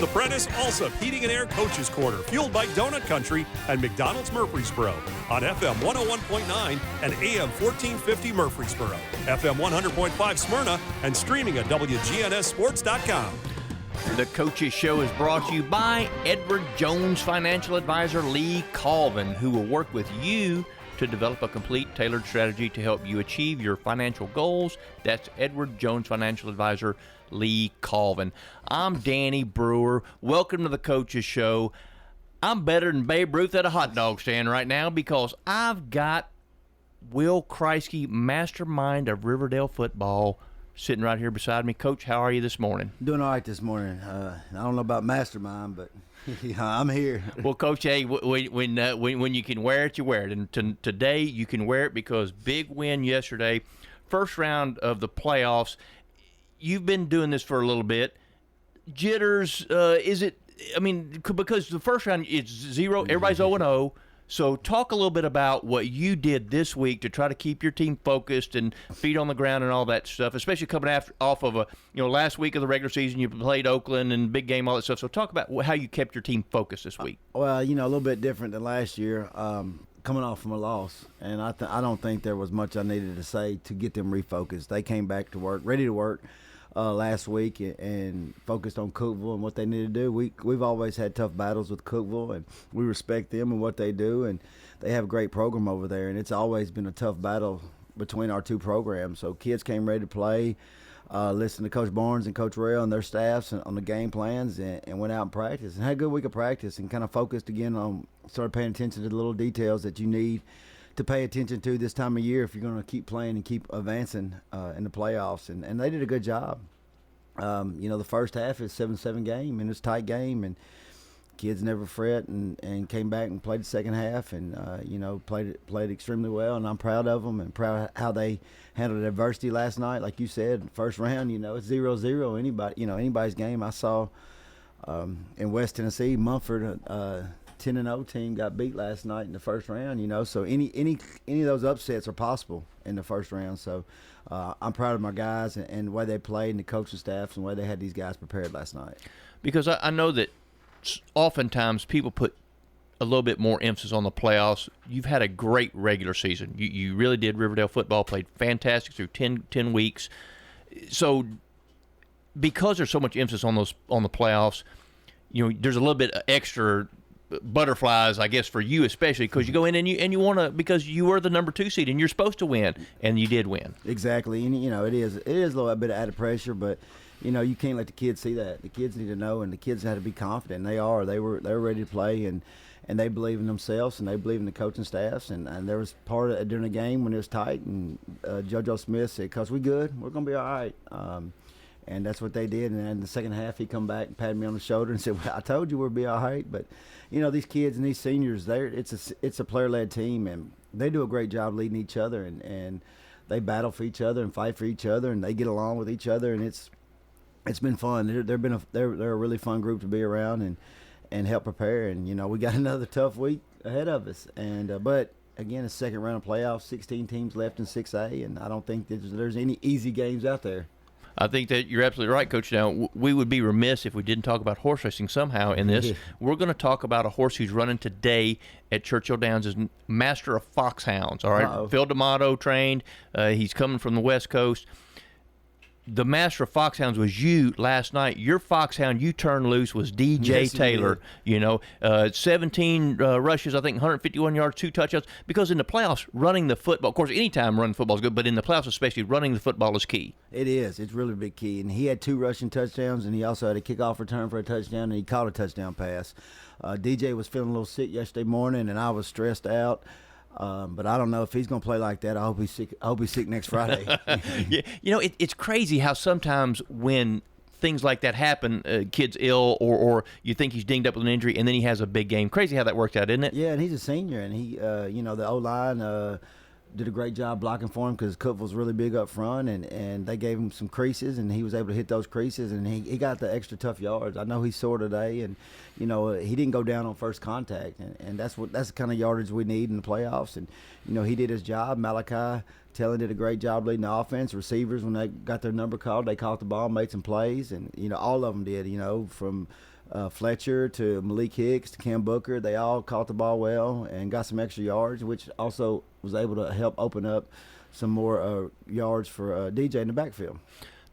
The Prentice Allsup Heating and Air Coaches Corner, fueled by Donut Country and McDonald's Murfreesboro on FM 101.9 and AM 1450 Murfreesboro, FM 100.5 Smyrna, and streaming at WGNSSports.com. The Coaches Show is brought to you by Edward Jones Financial Advisor Lee Colvin, who will work with you to develop a complete, tailored strategy to help you achieve your financial goals. That's Edward Jones Financial Advisor Lee Colvin. I'm Danny Brewer. Welcome to the Coaches Show. I'm better than Babe Ruth at a hot dog stand right now because I've got Will Kriesky, mastermind of Riverdale football, sitting right here beside me. Coach, how are you this morning? Doing all right this morning. I don't know about mastermind, but yeah, I'm here. Well, Coach, hey, when you can wear it, you wear it. And today you can wear it because big win yesterday, first round of the playoffs. You've been doing this for a little bit. Jitters, is it? I mean, because the first round it's 0, everybody's 0-0. So talk a little bit about what you did this week to try to keep your team focused and feet on the ground and all that stuff, especially coming off of last week of the regular season, you played Oakland and big game, all that stuff. So talk about how you kept your team focused this week. Well, a little bit different than last year, coming off from a loss. And I don't think there was much I needed to say to get them refocused. They came back to work, ready to work. Last week and focused on Cookeville and what they need to do. We've always had tough battles with Cookeville, and we respect them and what they do, and they have a great program over there, and it's always been a tough battle between our two programs. So kids came ready to play, listened to Coach Barnes and Coach Rail and their staffs on the game plans, and went out and practiced and had a good week of practice and kind of focused again on started paying attention to the little details that you need to pay attention to this time of year if you're going to keep playing and keep advancing in the playoffs. And they did a good job. The first half is 7-7 game, and it's a tight game, and kids never fret and came back and played the second half and, played extremely well. And I'm proud of them and proud of how they handled adversity last night. Like you said, first round, it's 0-0. Anybody's game. I saw in West Tennessee, Mumford, 10-0 team got beat last night in the first round, so any of those upsets are possible in the first round. So I'm proud of my guys and the way they played and the coaching staffs and the way they had these guys prepared last night. Because I know that oftentimes people put a little bit more emphasis on the playoffs. You've had a great regular season. You really did. Riverdale football played fantastic through 10 weeks. So because there's so much emphasis on the playoffs, there's a little bit extra butterflies, I guess, for you especially, because you go in and you want to, because you were the number 2 seed and you're supposed to win, and you did win. Exactly, and it is a little bit of added pressure, but you can't let the kids see that. The kids need to know, and the kids had to be confident. And they were ready to play, and they believe in themselves, and they believe in the coaching staffs. And there was part of it during the game when it was tight, and JoJo Smith said, "'Cause we good, we're gonna be all right." And that's what they did. And in the second half, he come back and patted me on the shoulder and said, "Well, I told you we'll be all right." But these kids and these seniors, it's a player-led team, and they do a great job leading each other, and they battle for each other and fight for each other, and they get along with each other, and it's been fun. They're a really fun group to be around and help prepare. And we got another tough week ahead of us, and but. Again, a second round of playoffs, 16 teams left in 6A, and I don't think there's any easy games out there. I think that you're absolutely right, Coach. Now, we would be remiss if we didn't talk about horse racing somehow in this. We're going to talk about a horse who's running today at Churchill Downs as Master of Foxhounds. All right, Uh-oh. Phil D'Amato trained. He's coming from the West Coast. The Master of Foxhounds was you last night. Your foxhound you turned loose was DJ Taylor. 17 rushes, I think 151 yards, 2 touchdowns. Because in the playoffs, running the football, of course, anytime running football is good, but in the playoffs especially, running the football is key. It is. It's really a big key. And he had 2 rushing touchdowns, and he also had a kickoff return for a touchdown, and he caught a touchdown pass. DJ was feeling a little sick yesterday morning, and I was stressed out. But I don't know if he's going to play like that. I hope he's sick next Friday. Yeah, it's crazy how sometimes when things like that happen, kid's ill or you think he's dinged up with an injury, and then he has a big game. Crazy how that worked out, isn't it? Yeah, and he's a senior, and he, the O-line did a great job blocking for him because Cookville's really big up front, and they gave him some creases, and he was able to hit those creases, and he got the extra tough yards. I know he's sore today, and he didn't go down on first contact, and that's the kind of yardage we need in the playoffs. And he did his job. Malachi Tellin did a great job leading the offense. Receivers, when they got their number called, they caught the ball, made some plays, and all of them did. From Fletcher to Malik Hicks to Cam Booker. They all caught the ball well and got some extra yards, which also was able to help open up some more yards for DJ in the backfield.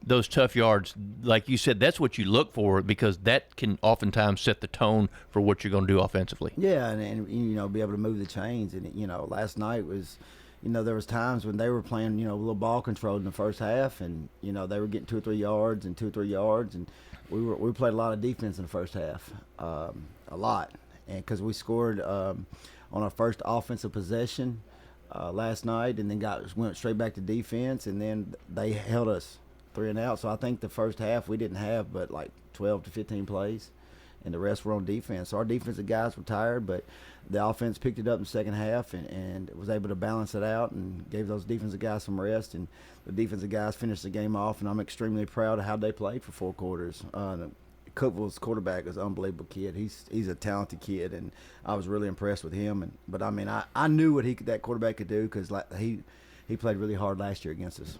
Those tough yards, like you said, that's what you look for because that can oftentimes set the tone for what you're going to do offensively. Yeah, and be able to move the chains. And last night was, there was times when they were playing, a little ball control in the first half, and they were getting 2 or 3 yards and 2 or 3 yards, and we played a lot of defense in the first half, a lot, and because we scored on our first offensive possession last night, and then went straight back to defense, and then they held us 3 and out. So I think the first half we didn't have but like 12 to 15 plays, and the rest were on defense. So our defensive guys were tired, but the offense picked it up in the second half and was able to balance it out and gave those defensive guys some rest. And the defensive guys finished the game off, and I'm extremely proud of how they played for 4 quarters. Cookville's quarterback is an unbelievable kid. He's a talented kid, and I was really impressed with him. But I mean, I knew what that quarterback could do because he played really hard last year against us.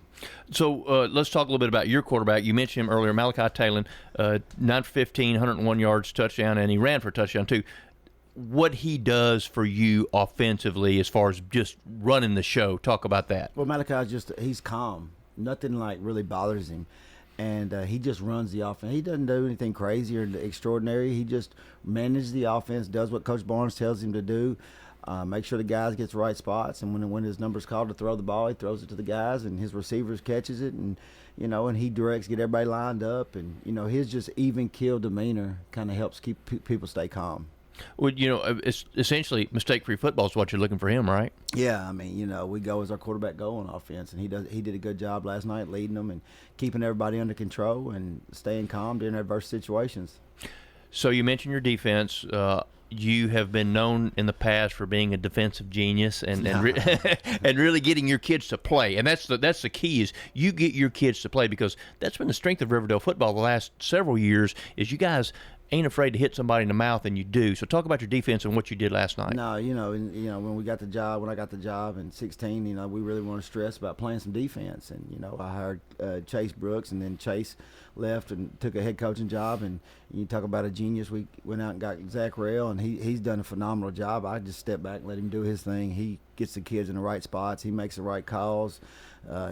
So let's talk a little bit about your quarterback. You mentioned him earlier, Malachi Talon, 9 for 15, 101 yards, touchdown, and he ran for a touchdown too. What he does for you offensively as far as just running the show, talk about that. Well, Malachi's he's calm. Nothing like really bothers him. And he just runs the offense. He doesn't do anything crazy or extraordinary. He just manages the offense, does what Coach Barnes tells him to do. Make sure the guys get the right spots, and when his number's called to throw the ball, he throws it to the guys, and his receivers catches it, and and he directs, get everybody lined up, and his just even keel demeanor kind of helps keep people stay calm. Well, it's essentially mistake-free football is what you're looking for him, right? Yeah, I mean, we go as our quarterback go on offense, and he did a good job last night leading them and keeping everybody under control and staying calm during adverse situations. So you mentioned your defense. You have been known in the past for being a defensive genius and really getting your kids to play. And that's the key is you get your kids to play, because that's been the strength of Riverdale football the last several years is you guys ain't afraid to hit somebody in the mouth, and you do. So talk about your defense and what you did last night. No, when I got the job in 2016, we really want to stress about playing some defense. And, I hired Chase Brooks, and then Chase left and took a head coaching job. And you talk about a genius. We went out and got Zach Rail, and he's done a phenomenal job. I just stepped back and let him do his thing. He gets the kids in the right spots. He makes the right calls.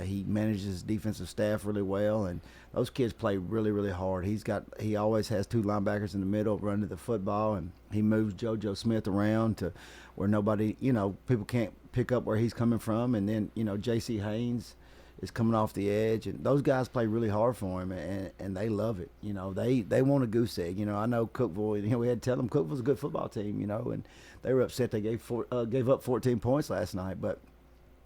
He manages his defensive staff really well, and those kids play really, really hard. He always has 2 linebackers in the middle running the football, and he moves JoJo Smith around to where nobody, people can't pick up where he's coming from. And then, J.C. Haynes is coming off the edge, and those guys play really hard for him, and they love it. They want a goose egg. I know Cookville. We had to tell them Cookville's a good football team. And they were upset they gave up 14 points last night, but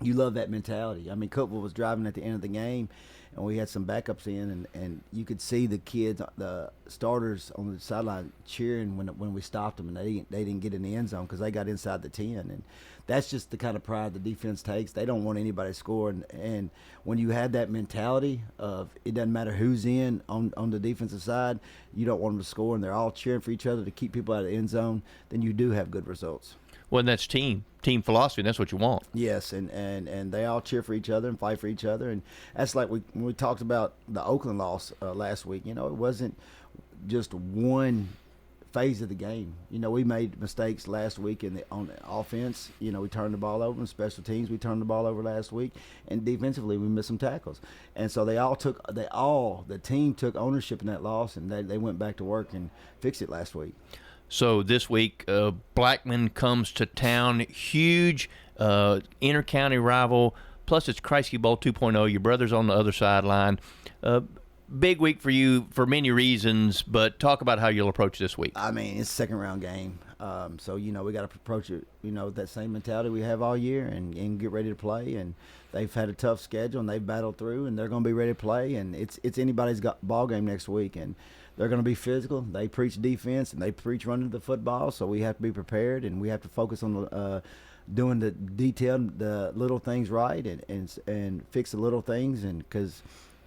you love that mentality. I mean, Cookville was driving at the end of the game, and we had some backups in, and you could see the kids, the starters on the sideline cheering when we stopped them, and they didn't get in the end zone because they got inside the 10. And that's just the kind of pride the defense takes. They don't want anybody to score, and when you have that mentality of it doesn't matter who's in on the defensive side, you don't want them to score, and they're all cheering for each other to keep people out of the end zone, then you do have good results. Well, that's team philosophy, and that's what you want. Yes, and they all cheer for each other and fight for each other, and that's like when we talked about the Oakland loss last week. It wasn't just one phase of the game. We made mistakes last week on the offense. We turned the ball over. In special teams, we turned the ball over last week, and defensively, we missed some tackles. And so the team took ownership in that loss, and they went back to work and fixed it last week. So this week, Blackman comes to town. Huge inter-county rival. Plus, it's Kriesky Bowl 2.0. Your brother's on the other sideline. Big week for you for many reasons, but talk about how you'll approach this week. I mean, it's a second-round game. So, we got to approach it, with that same mentality we have all year and get ready to play. And they've had a tough schedule, and they've battled through, and they're going to be ready to play. And it's anybody's ball game next week. And they're going to be physical. They preach defense, and they preach running the football. So we have to be prepared, and we have to focus on doing the detailed, the little things right, and fix the little things. And because,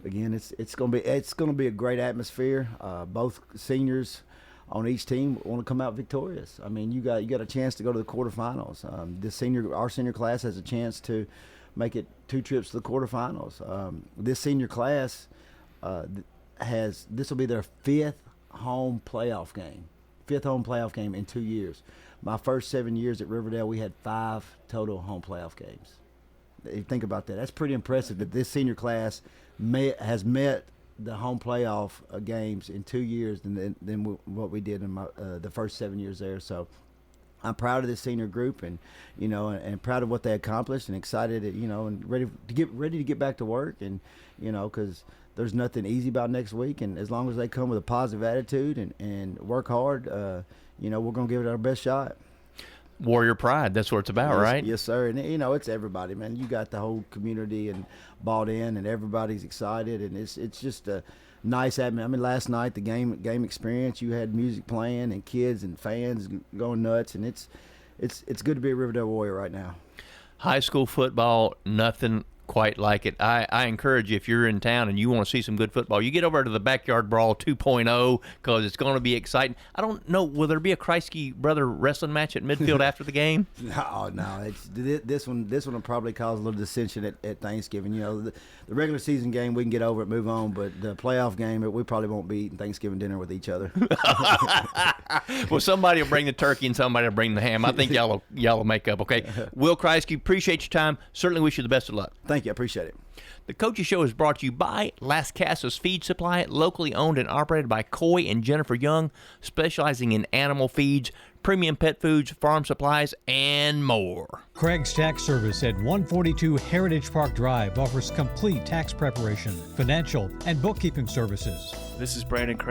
again, it's going to be a great atmosphere. Both seniors on each team want to come out victorious. I mean, you got a chance to go to the quarterfinals. Our senior class has a chance to make it 2 trips to the quarterfinals. This senior class this will be their 5th home playoff game, in 2 years. My first 7 years at Riverdale, we had 5 total home playoff games. You think about that. That's pretty impressive that this senior class has met the home playoff games in 2 years than what we did in the first 7 years there. So I'm proud of this senior group, and and proud of what they accomplished, and excited, and ready to get back to work, and because there's nothing easy about next week, and as long as they come with a positive attitude and work hard, we're gonna give it our best shot. Warrior pride, that's what it's about, right? Yes, sir. And it's everybody, man. You got the whole community and bought in, and everybody's excited, and it's just a nice atmosphere. I mean, last night the game experience, you had music playing and kids and fans going nuts, and it's good to be a Riverdale Warrior right now. High school football, nothing quite like it. I encourage you, if you're in town and you want to see some good football, you get over to the Backyard Brawl 2.0 because it's going to be exciting. I don't know, will there be a Kriesky brother wrestling match at midfield after the game? No. This one will probably cause a little dissension at Thanksgiving. The regular season game we can get over it, move on, but the playoff game we probably won't be eating Thanksgiving dinner with each other. Well, somebody will bring the turkey and somebody will bring the ham. I think y'all will make up. Okay, Will Kriesky, appreciate your time. Certainly wish you the best of luck. Thank you. I appreciate it. The Coaches Show is brought to you by Las Casas Feed Supply, locally owned and operated by Coy and Jennifer Young, specializing in animal feeds, premium pet foods, farm supplies, and more. Craig's Tax Service at 142 Heritage Park Drive offers complete tax preparation, financial, and bookkeeping services. This is Brandon Craig.